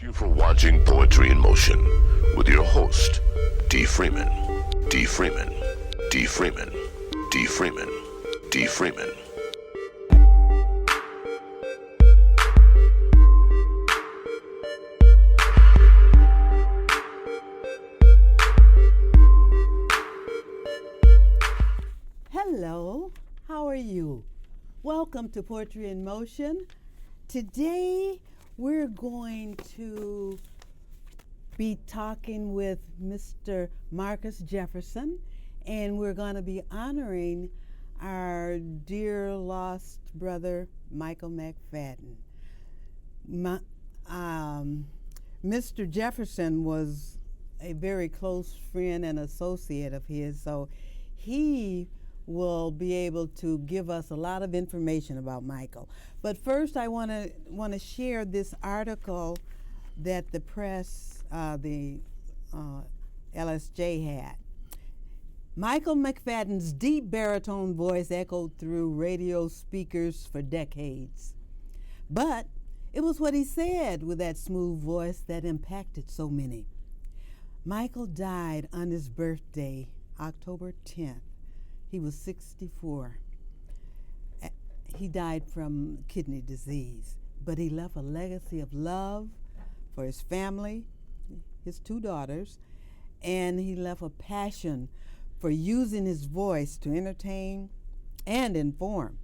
Thank you for watching Poetry in Motion with your host, D. Freeman. D. Freeman. D. Freeman. D. Freeman. D. Freeman. Hello, how are you? Welcome to Poetry in Motion. Today we're going to be talking with Mr. Marcus Jefferson, and we're going to be honoring our dear lost brother, Michael McFadden. Mr. Jefferson was a very close friend and associate of his, so he will be able to give us a lot of information about Michael. But first, I want to share this article that the press, the LSJ had. Michael McFadden's deep baritone voice echoed through radio speakers for decades. But it was what he said with that smooth voice that impacted so many. Michael died on his birthday, October 10th. He was 64. He died from kidney disease, but he left a legacy of love for his family, his two daughters, and he left a passion for using his voice to entertain and inform.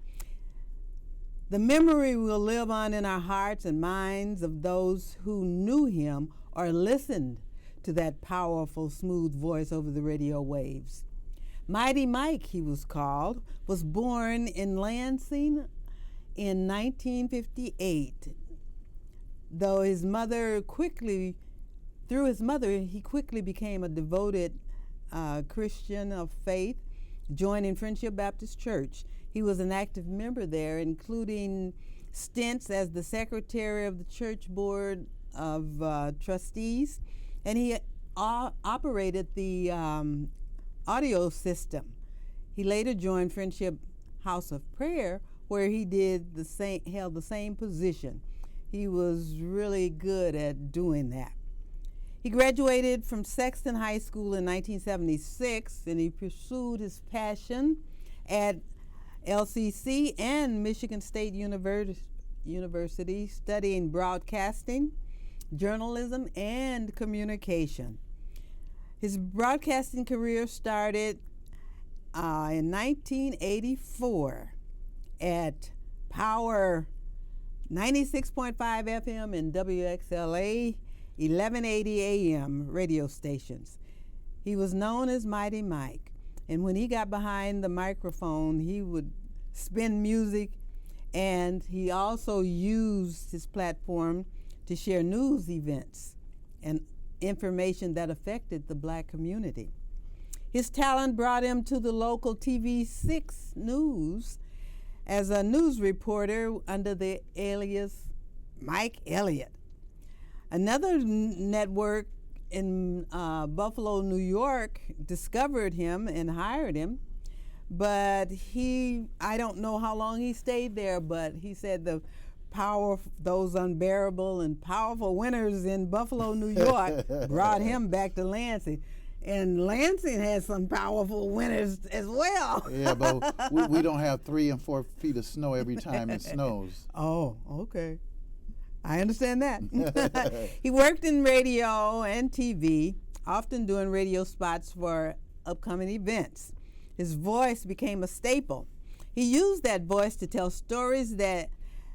The memory will live on in our hearts and minds of those who knew him or listened to that powerful, smooth voice over the radio waves. Mighty Mike, he was called, was born in Lansing in 1958. Though his mother he quickly became a devoted Christian of faith, joining Friendship Baptist Church. He was an active member there, including stints as the secretary of the church board of trustees, and he operated the audio system. He later joined Friendship House of Prayer, where he held the same position. He was really good at doing that. He graduated from Sexton High School in 1976, and he pursued his passion at LCC and Michigan State University, studying broadcasting, journalism, and communication. His broadcasting career started in 1984 at Power 96.5 FM and WXLA 1180 AM radio stations. He was known as Mighty Mike, and when he got behind the microphone, he would spin music, and he also used his platform to share news events and information that affected the black community. His talent brought him to the local TV6 News as a news reporter under the alias Mike Elliott. Another network in Buffalo, New York, discovered him and hired him, but I don't know how long he stayed there, but he said those unbearable and powerful winters in Buffalo, New York brought him back to Lansing. And Lansing has some powerful winters as well. Yeah, but we don't have 3 and 4 feet of snow every time it snows. Oh, okay. I understand that. He worked in radio and TV, often doing radio spots for upcoming events. His voice became a staple. He used that voice to tell stories that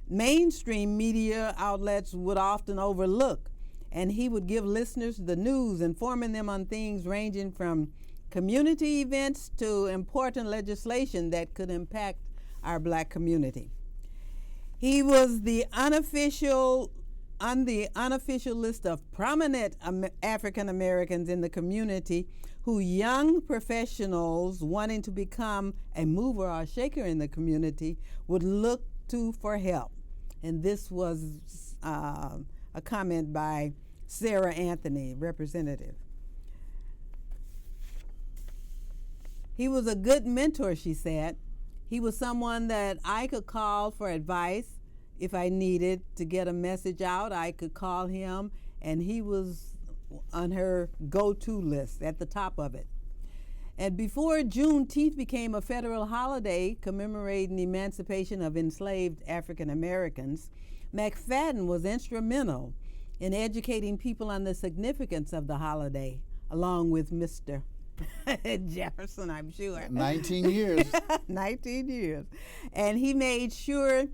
mainstream media outlets would often overlook, and he would give listeners the news, informing them on things ranging from community events to important legislation that could impact our black community. He was on the unofficial list of prominent African Americans in the community who young professionals wanting to become a mover or shaker in the community would look to for help. And this was a comment by Sarah Anthony, representative. He was a good mentor, she said. He was someone that I could call for advice if I needed to get a message out. I could call him and he was on her go-to list at the top of it. And before Juneteenth became a federal holiday commemorating the emancipation of enslaved African Americans, McFadden was instrumental in educating people on the significance of the holiday, along with Mr. Jefferson, I'm sure. 19 years. 19 years. And he made sure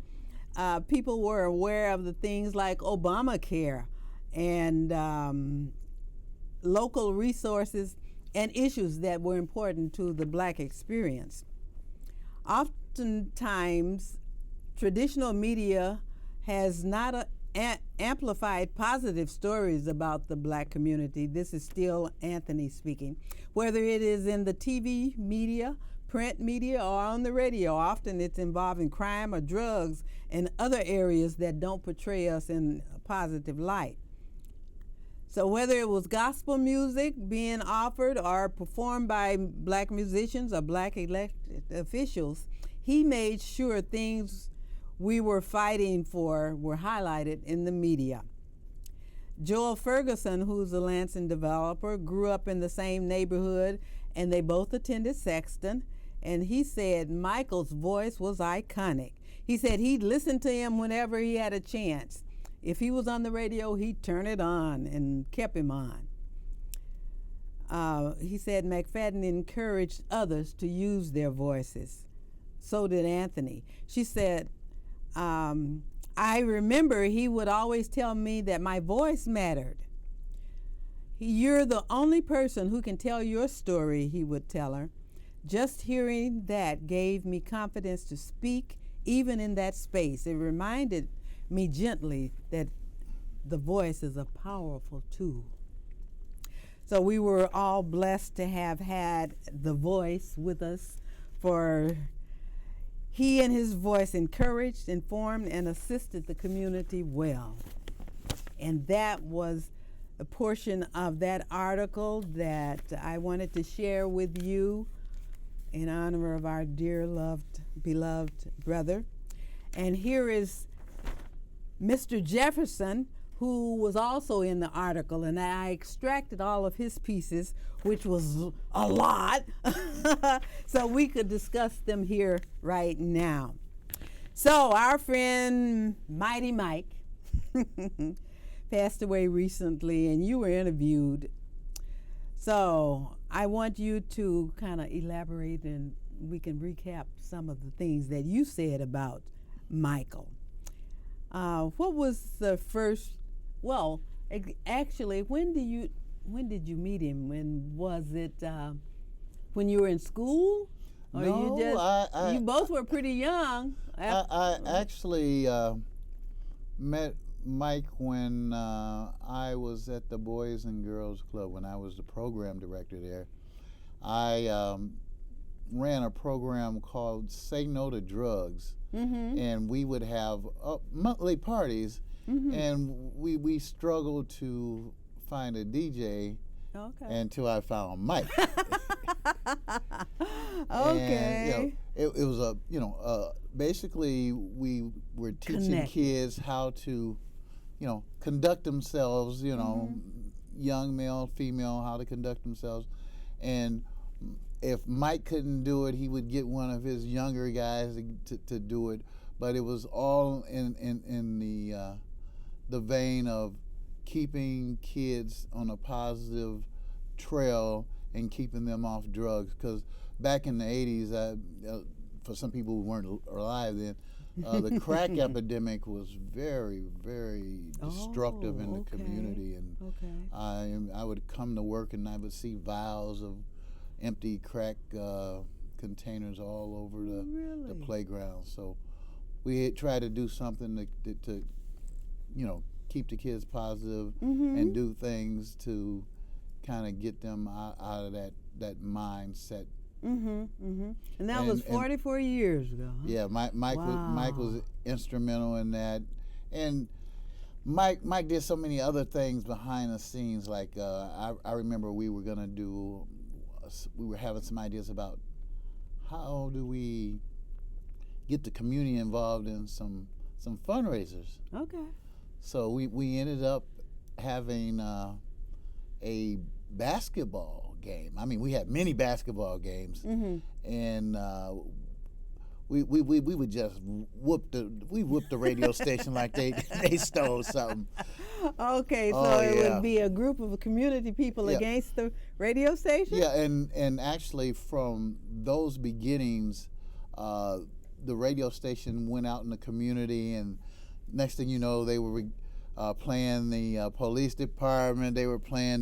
people were aware of the things like Obamacare and local resources and issues that were important to the black experience. Oftentimes, traditional media has not amplified positive stories about the black community. This is still Anthony speaking. Whether it is in the TV media, print media, or on the radio, often it's involving crime or drugs and other areas that don't portray us in a positive light. So whether it was gospel music being offered or performed by black musicians or black elected officials, he made sure things we were fighting for were highlighted in the media. Joel Ferguson, who's a Lansing developer, grew up in the same neighborhood, and they both attended Sexton, and he said Michael's voice was iconic. He said he'd listen to him whenever he had a chance. If he was on the radio, he'd turn it on and kept him on. He said McFadden encouraged others to use their voices. So did Anthony. She said, I remember he would always tell me that my voice mattered. You're the only person who can tell your story, he would tell her. Just hearing that gave me confidence to speak, even in that space. It reminded me gently that the voice is a powerful tool. So we were all blessed to have had the voice with us, for he and his voice encouraged, informed, and assisted the community well. And that was a portion of that article that I wanted to share with you in honor of our dear, beloved brother. And here is Mr. Jefferson, who was also in the article, and I extracted all of his pieces, which was a lot, so we could discuss them here right now. So our friend Mighty Mike passed away recently, and you were interviewed. So I want you to kind of elaborate, and we can recap some of the things that you said about Michael. What was the first? Well, actually, when did you meet him? When was it? When you were in school? Or No, you both were pretty young. I actually met Mike when I was at the Boys and Girls Club, when I was the program director there. I ran a program called Say No to Drugs, and we would have monthly parties, and we struggled to find a DJ until I found Mike. Okay. And, it was basically we were teaching kids how to, conduct themselves, young male, female, how to conduct themselves. And if Mike couldn't do it, he would get one of his younger guys to do it. But it was all in the vein of keeping kids on a positive trail and keeping them off drugs. Because back in the 80s, for some people who weren't alive then, the crack epidemic was very, very destructive in the community. And I would come to work and I would see vials of empty crack containers all over the playground. So we had tried to do something to keep the kids positive and do things to kind of get them out of that mindset. And that was 44 years ago. Huh? Yeah, Mike was instrumental in that, and Mike did so many other things behind the scenes. Like I remember we were having some ideas about how do we get the community involved in some fundraisers. Okay. So we ended up having a basketball game. I mean, we had many basketball games, and we would just whoop the radio station like they stole something. Okay, so it would be a group of community people against the radio station? Yeah, and actually from those beginnings, the radio station went out in the community, and next thing you know, they were playing the police department, they were playing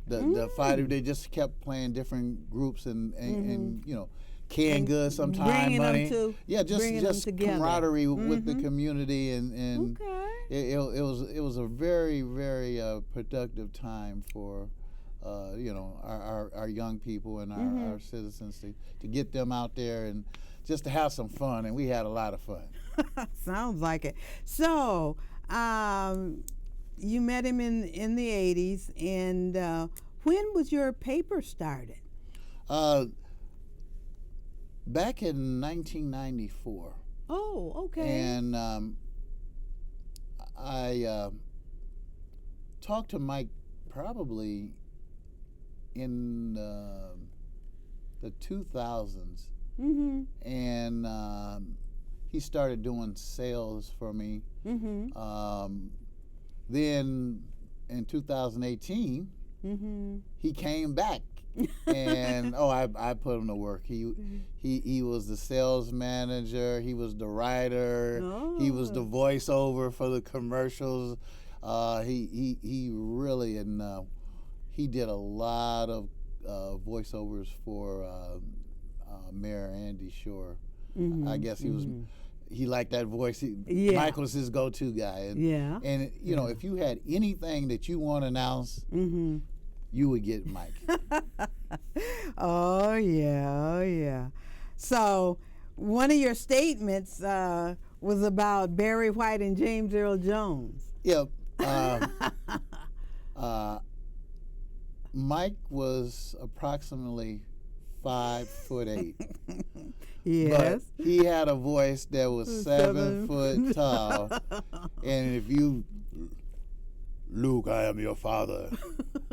the fighter, they just kept playing different groups and you know, canned goods, sometimes money. Just camaraderie with the community, and it was a very, very productive time for you know, our young people and our citizens to get them out there and just to have some fun, and we had a lot of fun. Sounds like it. So you met him in the 80s, and when was your paper started? Back in 1994. Oh, okay. And I talked to Mike probably in the 2000s, and he started doing sales for me. Then in 2018, he came back. And I put him to work. He was the sales manager. He was the writer. He was the voiceover for the commercials. He really he did a lot of voiceovers for Mayor Andy Shore. I guess he liked that voice. Mike was his go-to guy. And you know, if you had anything that you want to announce, you would get Mike. Oh yeah. So one of your statements was about Barry White and James Earl Jones. Yeah. Mike was approximately 5'8". Yes. But he had a voice that was 7 foot tall. And if you, Luke, I am your father.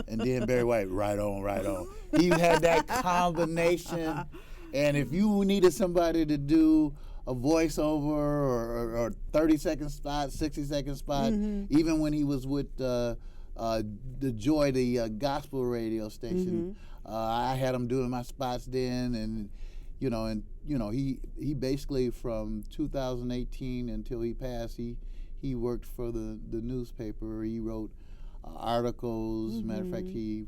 And then Barry White, right on, right on. He had that combination. And if you needed somebody to do a voiceover or 30-second spot, 60-second spot, even when he was with the Joy, the gospel radio station, I had him doing my spots then. And he basically from 2018 until he passed, he worked for the newspaper. He wrote articles. Matter of fact, the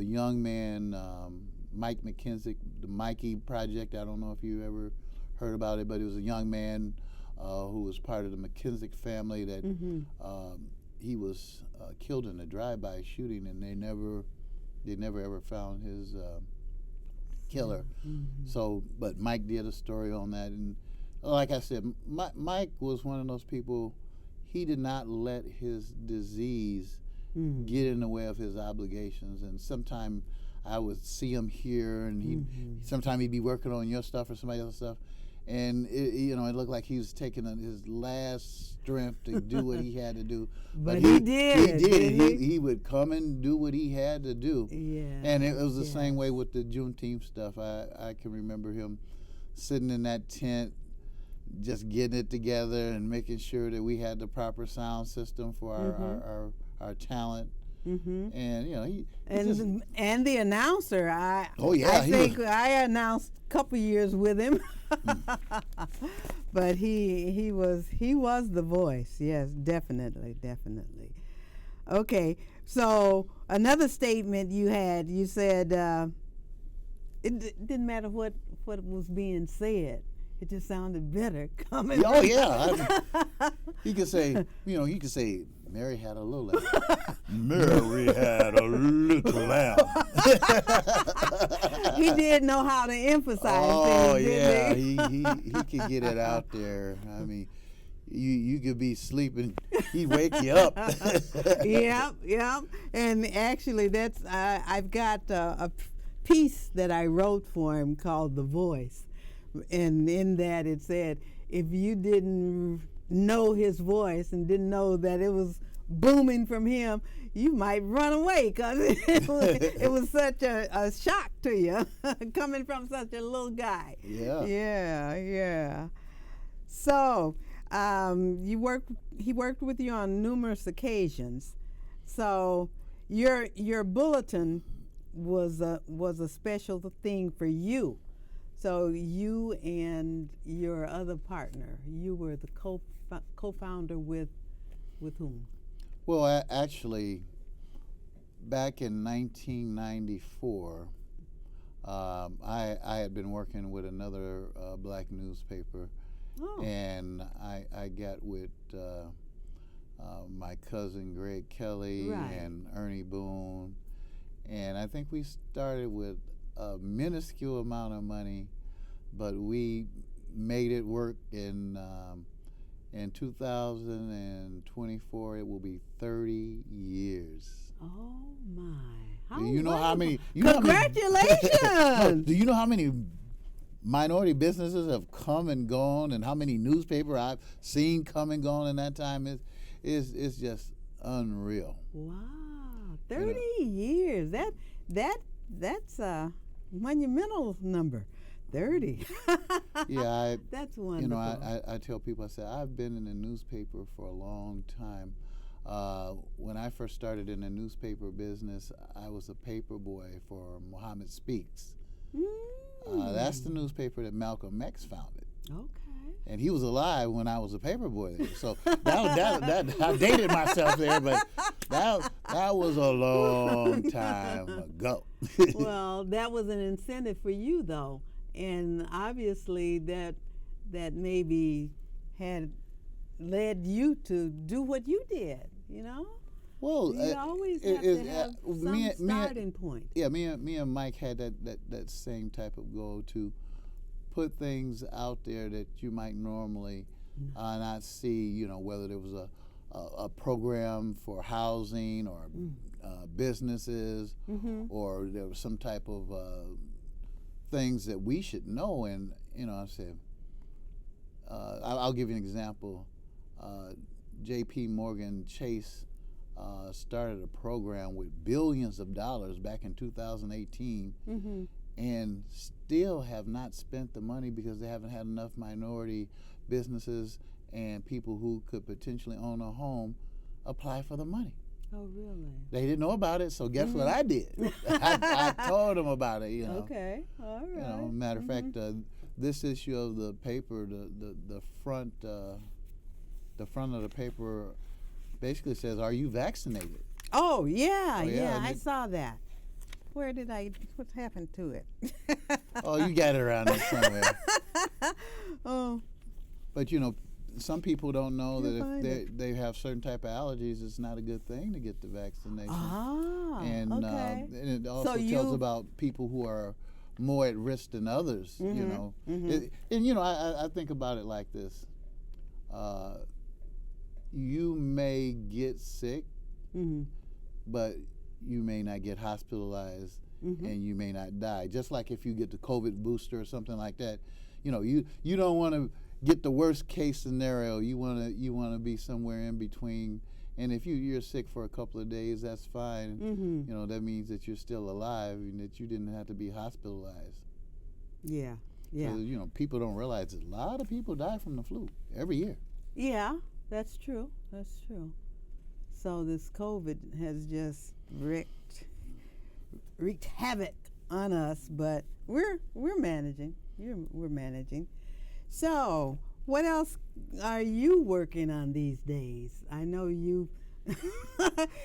young man, Mike McKenzie, the Mikey Project, I don't know if you ever heard about it, but it was a young man who was part of the McKenzie family that he was killed in a drive-by shooting, and they never ever found his killer. So, but Mike did a story on that, and like I said, Mike was one of those people. He did not let his disease get in the way of his obligations. And sometimes I would see him here, and sometimes he'd be working on your stuff or somebody else's stuff, and it looked like he was taking his last strength to do what he had to do. But he did. He would come and do what he had to do. Yeah. And it was the same way with the Juneteenth stuff. I can remember him sitting in that tent, just getting it together and making sure that we had the proper sound system for our talent. And and the announcer. I think I announced a couple years with him. But he was the voice. Yes, definitely. Okay, so another statement you had. You said it didn't matter what was being said. It just sounded better coming. Oh yeah, he could say, Mary had a little lamb. Mary had a little lamb. He did know how to emphasize things. Yeah, he could get it out there. I mean, you could be sleeping, he'd wake you up. Yep. And actually, that's I've got a piece that I wrote for him called "The Voice." And in that it said, if you didn't know his voice and didn't know that it was booming from him, you might run away because it was such a shock to you coming from such a little guy. Yeah. Yeah. So he worked with you on numerous occasions. So your bulletin was a special thing for you. So you and your other partner, you were the co-founder with whom? Well, actually, back in 1994, I had been working with another black newspaper, and I got with my cousin Greg Kelly and Ernie Boone, and I think we started with a minuscule amount of money, but we made it work. In 2024, it will be 30 years. Oh my! Do you know how many? Congratulations! Do you know how many minority businesses have come and gone, and how many newspapers I've seen come and gone in that time? It's just unreal. Wow, 30 years. That's a monumental number. 30. Yeah, that's wonderful. You know, I tell people, I say, I've been in the newspaper for a long time. When I first started in the newspaper business, I was a paper boy for Muhammad Speaks. That's the newspaper that Malcolm X founded. Okay. And he was alive when I was a paper boy there. So that I dated myself there, but that was a long time ago. Well, that was an incentive for you, though. And obviously that maybe had led you to do what you did, you know? Well, you always have to have some starting point. Yeah, me and Mike had that same type of goal to put things out there that you might normally not see, you know, whether there was a program for housing or businesses, or there was some type of things that we should know. And, you know, I said, I'll give you an example. J.P. Morgan Chase started a program with billions of dollars back in 2018, and still have not spent the money because they haven't had enough minority businesses and people who could potentially own a home apply for the money. Oh, really? They didn't know about it, so guess what I did? I told them about it, you know. Okay, all right. You know, matter of fact, this issue of the paper, the front of the paper basically says, "Are you vaccinated?" Oh, yeah. Yeah, I saw that. What happened to it? Oh, you got it around there somewhere. Oh. But, you know, some people don't know that if they have certain type of allergies, it's not a good thing to get the vaccination. And okay. And it also tells about people who are more at risk than others, you know. And, you know, I think about it like this. You may get sick, but you may not get hospitalized, and you may not die. Just like if you get the COVID booster or something like that, you know, you don't want to get the worst case scenario. You want to be somewhere in between. And if you're sick for a couple of days, that's fine. You know, that means that you're still alive and that you didn't have to be hospitalized. Yeah. So, you know, people don't realize that a lot of people die from the flu every year. Yeah, that's true. That's true. So this COVID has just wreaked havoc on us, but we're managing. We're managing. So, what else are you working on these days? I know you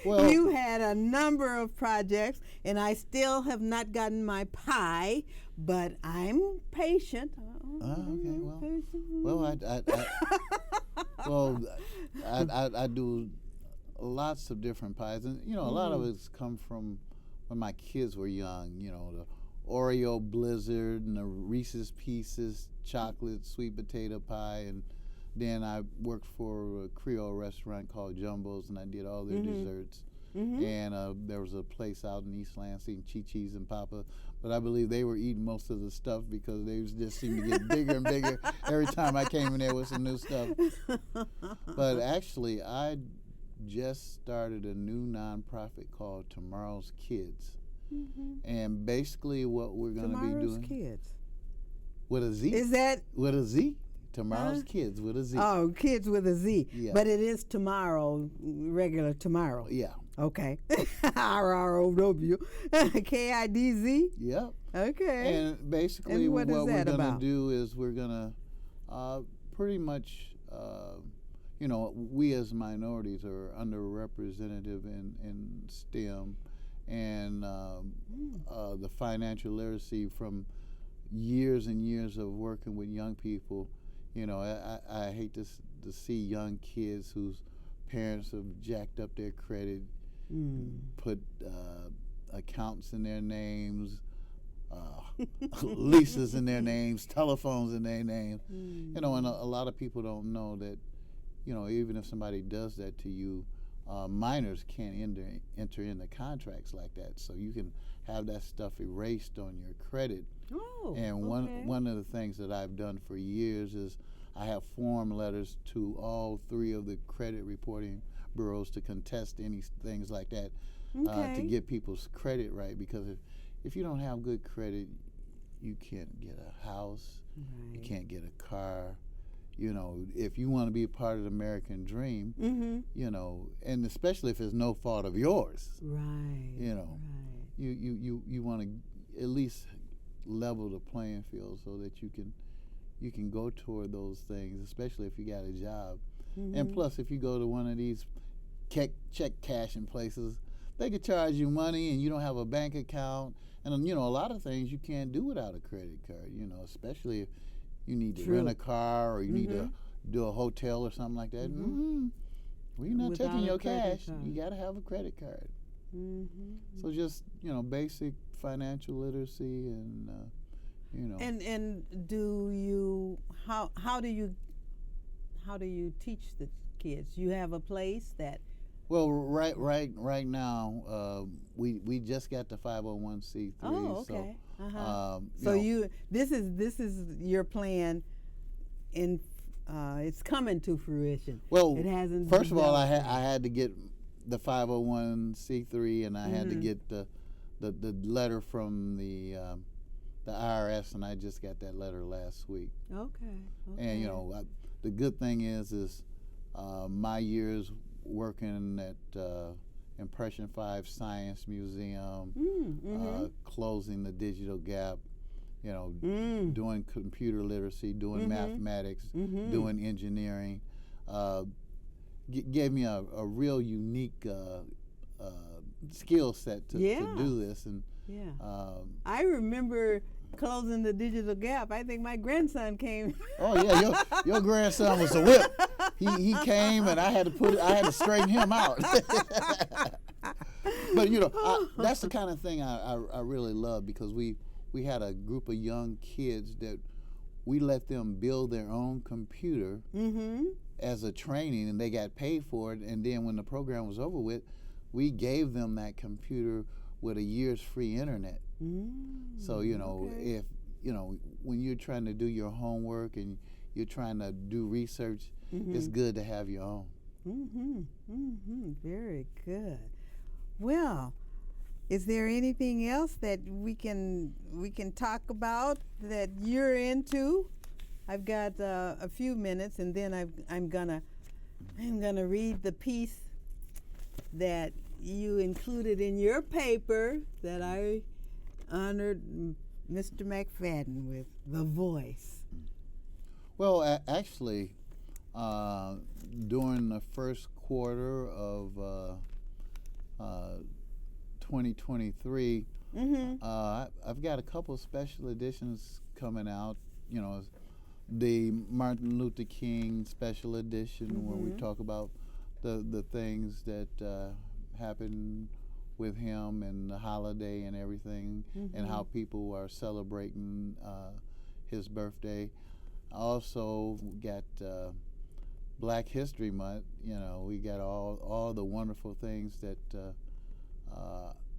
you had a number of projects, and I still have not gotten my pie, but I'm patient. Okay. I do lots of different pies, and you know, a lot of it's come from when my kids were young. You know, the Oreo Blizzard and the Reese's Pieces chocolate sweet potato pie, and then I worked for a Creole restaurant called Jumbo's, and I did all their desserts. And there was a place out in East Lansing, Chi-Chi's and Papa, but I believe they were eating most of the stuff because they just seemed to get bigger and bigger every time I came in there with some new stuff. But actually, I just started a new nonprofit called Tomorrow's Kids. And basically what we're going to be doing. Tomorrow's Kids. With a Z. Is that? With a Z. Tomorrow's Kids with a Z. Oh, Kids with a Z. Yeah. But it is tomorrow, regular tomorrow. Yeah. Okay. R-R-O-W. K-I-D-Z? Yep. Okay. And basically And what is what we're that going to about? do is we're going to pretty much, you know, we as minorities are underrepresented in STEM and the financial literacy from years and years of working with young people. You know, I hate to see young kids whose parents have jacked up their credit, put accounts in their names, leases in their names, telephones in their names. You know, and a lot of people don't know that, you know, even if somebody does that to you, minors can't enter into contracts like that. So you can have that stuff erased on your credit. Oh, And okay. one of the things that I've done for years is I have form letters to all 3 of the credit reporting bureaus to contest any things like that, to get people's credit right. Because if you don't have good credit, you can't get a house, you can't get a car. You know, if you want to be a part of the American dream, you know, and especially if it's no fault of yours, Right. you know, you want to at least level the playing field so that you can go toward those things, especially if you got a job. And plus, if you go to one of these check cashing places, they could charge you money and you don't have a bank account. And, you know, a lot of things you can't do without a credit card, you know, especially if you need to rent a car or you need to do a hotel or something like that. Well, you're not Without taking a your credit cash. card. You got to have a credit card. So just, you know, basic financial literacy and, you know. And do you how do you teach the kids? You have a place that Well, right now, we just got the 501c3. Oh, okay. So, so you know, this is your plan in it's coming to fruition. well, It hasn't first of all, I developed had to get the 501c3, and I had to get the letter from the IRS, and I just got that letter last week. Okay. And you know, the good thing is my years working at Impression 5 Science Museum, closing the digital gap, you know, doing computer literacy, doing mathematics, doing engineering, gave me a real unique skill set to do this. And I remember closing the digital gap. I think my grandson came. Oh yeah, your grandson was a whip. He came and I had to straighten him out. But you know, that's the kind of thing I really love, because we had a group of young kids that we let them build their own computer as a training, and they got paid for it. And then when the program was over with, we gave them that computer with a year's free internet. So you know, if you know, when you're trying to do your homework and you're trying to do research, it's good to have your own. Very good. Well, is there anything else that we can talk about that you're into? I've got a few minutes, and then I'm gonna read the piece that you included in your paper that I honored Mr. McFadden with, The Voice. Well, actually, during the first quarter of 2023, I've got a couple of special editions coming out. You know, the Martin Luther King special edition, where we talk about the things that happened with him and the holiday and everything, and how people are celebrating his birthday. I also got Black History Month. You know, we got all the wonderful things that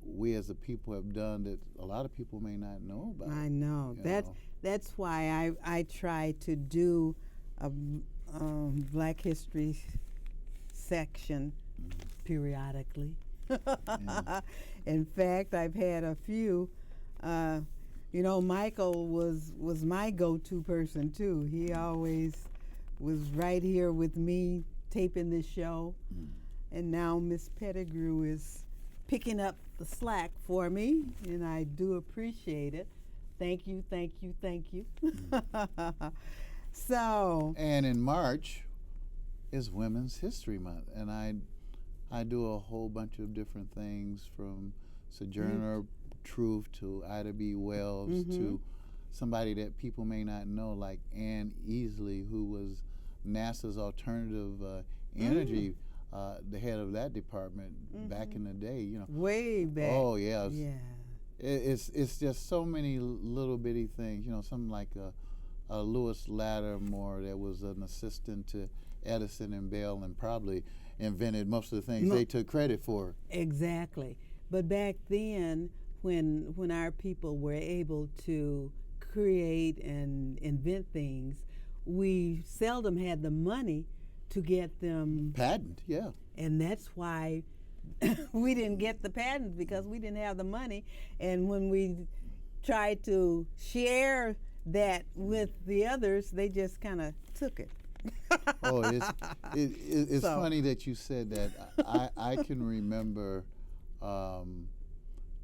we as a people have done that a lot of people may not know about. I know. That's why I try to do a Black History section periodically. Yeah. In fact, I've had a few. Michael was my go-to person too. He always was right here with me taping this show, and now Miss Pettigrew is picking up the slack for me, and I do appreciate it. Thank you, thank you, thank you. So. And in March is Women's History Month, and I do a whole bunch of different things, from Sojourner Truth to Ida B. Wells to somebody that people may not know, like Ann Easley, who was NASA's alternative energy, the head of that department back in the day. Way back. Oh yeah. Yeah. It's just so many little bitty things. Something like a Lewis Lattimore that was an assistant to Edison and Bell, and probably invented most of the things they took credit for. Exactly. But back then, when our people were able to create and invent things, we seldom had the money to get them patent. Yeah. And that's why we didn't get the patents, because we didn't have the money. And when we tried to share that with the others, they just kind of took it. Oh, it's funny that you said that. I can remember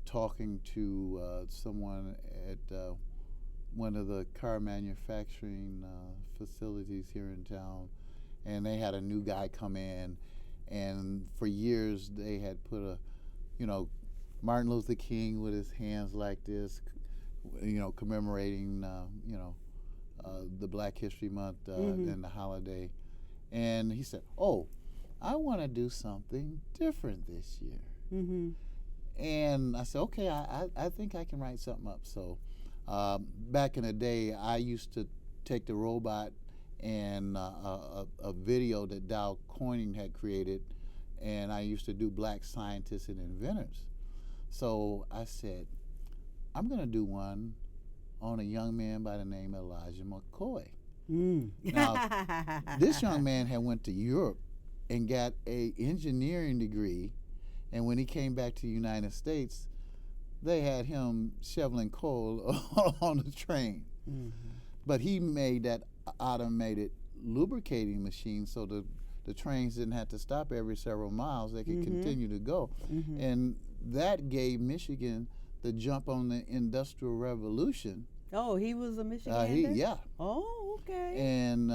talking to someone at one of the car manufacturing facilities here in town, and they had a new guy come in, and for years they had put Martin Luther King with his hands like this, commemorating the Black History Month and the holiday. And he said, "Oh, I want to do something different this year." And I said, "Okay, I think I can write something up." So back in the day, I used to take the robot and a video that Dow Corning had created, and I used to do black scientists and inventors. So I said, I'm going to do one on a young man by the name of Elijah McCoy. Now, this young man had went to Europe and got a engineering degree, and when he came back to the United States, they had him shoveling coal on the train. But he made that automated lubricating machine so the trains didn't have to stop every several miles. They could continue to go. And that gave Michigan the jump on the Industrial Revolution. Oh, he was a Michigander? Yeah. Oh, okay. And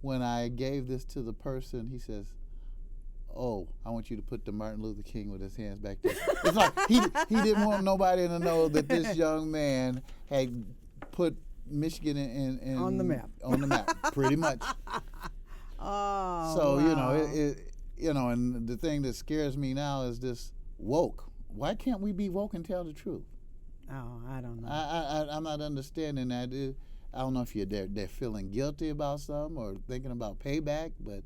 when I gave this to the person, he says, "Oh, I want you to put the Martin Luther King with his hands back there." It's like he didn't want nobody to know that this young man had put Michigan in on the map. On the map, pretty much. Oh, so wow. And the thing that scares me now is this woke. Why can't we be woke and tell the truth? Oh, I don't know. I'm not understanding that. I don't know if they're feeling guilty about something or thinking about payback, but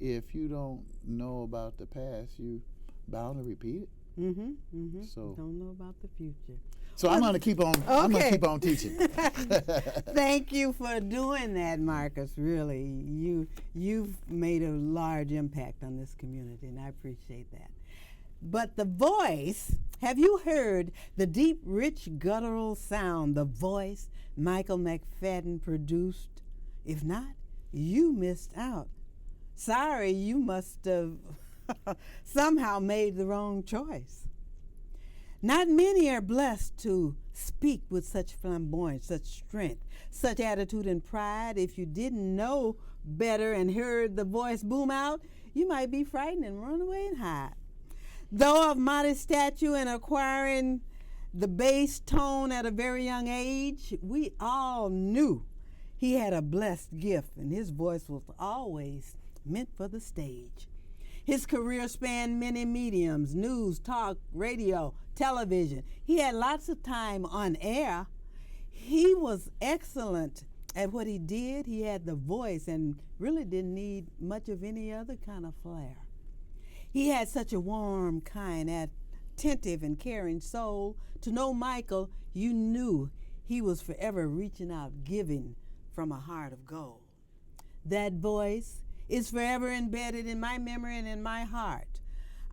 if you don't know about the past, you bound to repeat it. So don't know about the future. So I'm going to keep on. Okay. I'm going to keep on teaching. Thank you for doing that, Marcus. Really, you've made a large impact on this community, and I appreciate that. But the voice, have you heard the deep, rich, guttural sound, the voice Michael McFadden produced? If not, you missed out. Sorry, you must have somehow made the wrong choice. Not many are blessed to speak with such flamboyance, such strength, such attitude and pride. If you didn't know better and heard the voice boom out, you might be frightened and run away and hide. Though of modest stature and acquiring the bass tone at a very young age, we all knew he had a blessed gift, and his voice was always meant for the stage. His career spanned many mediums: news, talk, radio, television. He had lots of time on air. He was excellent at what he did. He had the voice and really didn't need much of any other kind of flair. He had such a warm, kind, attentive, and caring soul. To know Michael, you knew he was forever reaching out, giving from a heart of gold. That voice, is forever embedded in my memory and in my heart.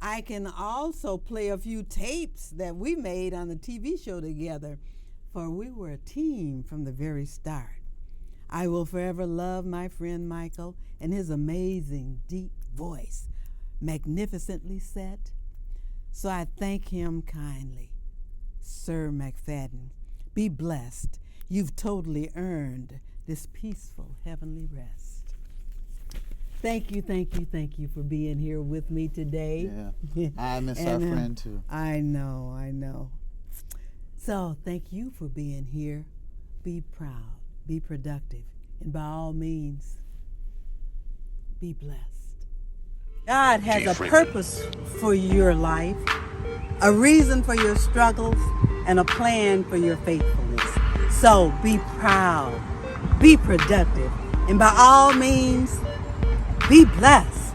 I can also play a few tapes that we made on the TV show together, for we were a team from the very start. I will forever love my friend Michael and his amazing deep voice, magnificently set. So I thank him kindly. Sir McFadden, be blessed. You've totally earned this peaceful heavenly rest. Thank you for being here with me today. Yeah, I miss our friend too. I know. So thank you for being here. Be proud, be productive, and by all means, be blessed. God has a purpose for your life, a reason for your struggles, and a plan for your faithfulness. So be proud, be productive, and by all means, be blessed.